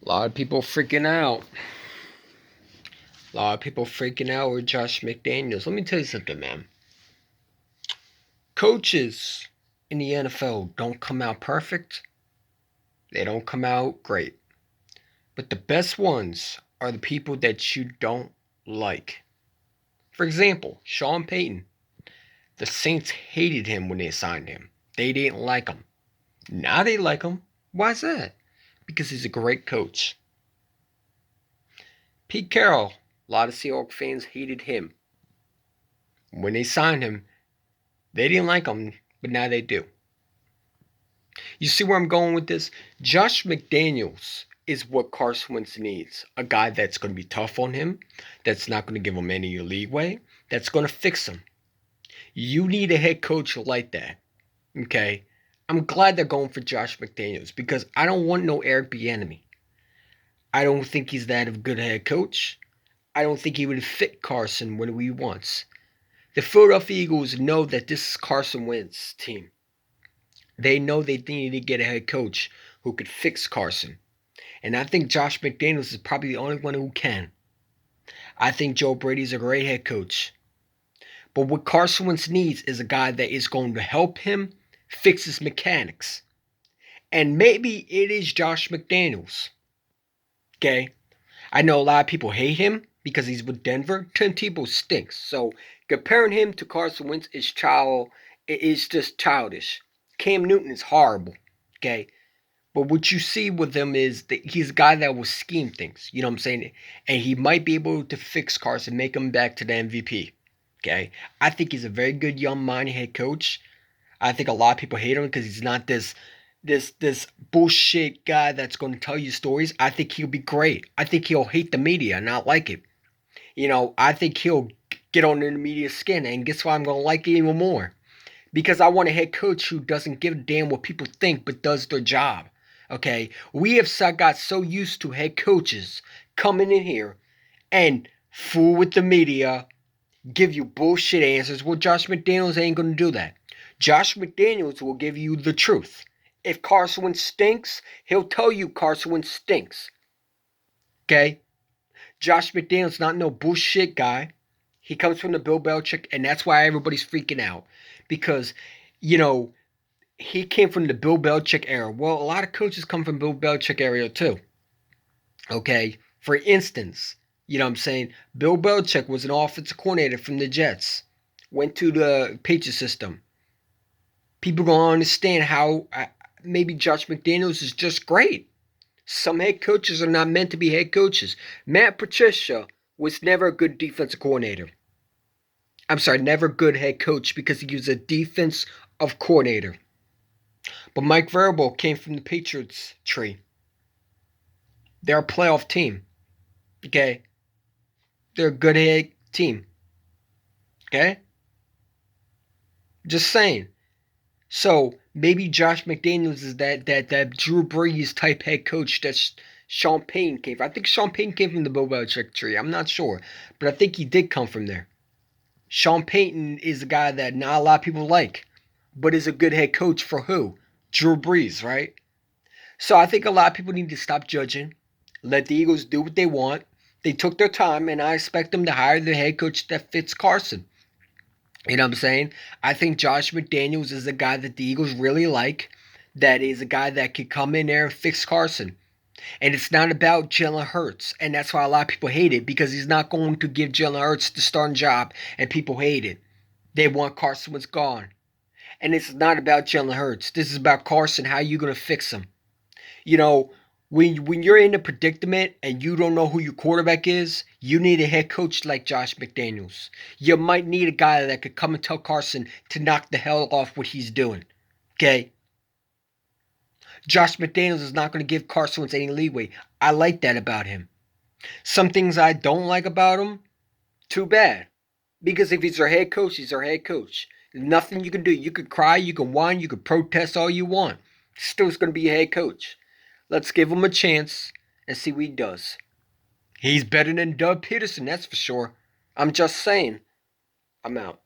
A lot of people freaking out. A lot of people freaking out with Josh McDaniels. Let me tell you something, man. Coaches in the NFL don't come out perfect. They don't come out great. But the best ones are the people that you don't like. For example, Sean Payton. The Saints hated him when they signed him. They didn't like him. Now they like him. Why is that? Because he's a great coach. Pete Carroll. A lot of Seahawks fans hated him. When they signed him, they didn't like him, but now they do. You see where I'm going with this? Josh McDaniels is what Carson Wentz needs. A guy that's going to be tough on him, that's not going to give him any leeway, that's going to fix him. You need a head coach like that. Okay? I'm glad they're going for Josh McDaniels because I don't want no Eric Bieniemy. I don't think he's that of a good head coach. I don't think he would fit Carson when he wants. The Philadelphia Eagles know that this is Carson Wentz's team. They know they need to get a head coach who could fix Carson. And I think Josh McDaniels is probably the only one who can. I think Joe Brady's a great head coach. But what Carson Wentz needs is a guy that is going to help him fix his mechanics. And maybe it is Josh McDaniels. Okay? I know a lot of people hate him because he's with Denver. Tim Tebow stinks. So comparing him to Carson Wentz is just childish. Cam Newton is horrible. Okay? But what you see with him is that he's a guy that will scheme things. You know what I'm saying? And he might be able to fix Carson, make him back to the MVP. Okay? I think he's a very good young minded head coach. I think a lot of people hate him because he's not this bullshit guy that's going to tell you stories. I think he'll be great. I think he'll hate the media and not like it. You know, I think he'll get on the media's skin, and guess why I'm going to like it even more? Because I want a head coach who doesn't give a damn what people think but does their job. Okay? We have got so used to head coaches coming in here and fool with the media, give you bullshit answers. Well, Josh McDaniels ain't going to do that. Josh McDaniels will give you the truth. If Carson Wentz stinks, he'll tell you Carson Wentz stinks. Okay? Josh McDaniels not no bullshit guy. He comes from the Bill Belichick, and that's why everybody's freaking out. Because, you know, he came from the Bill Belichick era. Well, a lot of coaches come from Bill Belichick era too. Okay? For instance, you know what I'm saying? Bill Belichick was an offensive coordinator from the Jets. Went to the Patriot system. People gonna understand how maybe Josh McDaniels is just great. Some head coaches are not meant to be head coaches. Matt Patricia was never a good defensive coordinator. I'm sorry, never a good head coach because he was a defensive coordinator. But Mike Vrabel came from the Patriots tree. They're a playoff team. Okay? They're a good head team. Okay? Just saying. So maybe Josh McDaniels is that Drew Brees type head coach that Sean Payton came from. I think Sean Payton came from the Bill Belichick tree. I'm not sure, but I think he did come from there. Sean Payton is a guy that not a lot of people like, but is a good head coach for who? Drew Brees, right? So I think a lot of people need to stop judging. Let the Eagles do what they want. They took their time, and I expect them to hire the head coach that fits Carson. You know what I'm saying? I think Josh McDaniels is a guy that the Eagles really like. That is a guy that could come in there and fix Carson. And it's not about Jalen Hurts. And that's why a lot of people hate it. Because he's not going to give Jalen Hurts the starting job. And people hate it. They want Carson Wentz gone. And it's not about Jalen Hurts. This is about Carson. How are you going to fix him? You know, when you're in a predicament and you don't know who your quarterback is, you need a head coach like Josh McDaniels. You might need a guy that could come and tell Carson to knock the hell off what he's doing. Okay? Josh McDaniels is not going to give Carson Wentz any leeway. I like that about him. Some things I don't like about him, too bad. Because if he's our head coach, he's our head coach. There's nothing you can do. You could cry, you can whine, you could protest all you want. Still is going to be a head coach. Let's give him a chance and see what he does. He's better than Doug Peterson, that's for sure. I'm just saying. I'm out.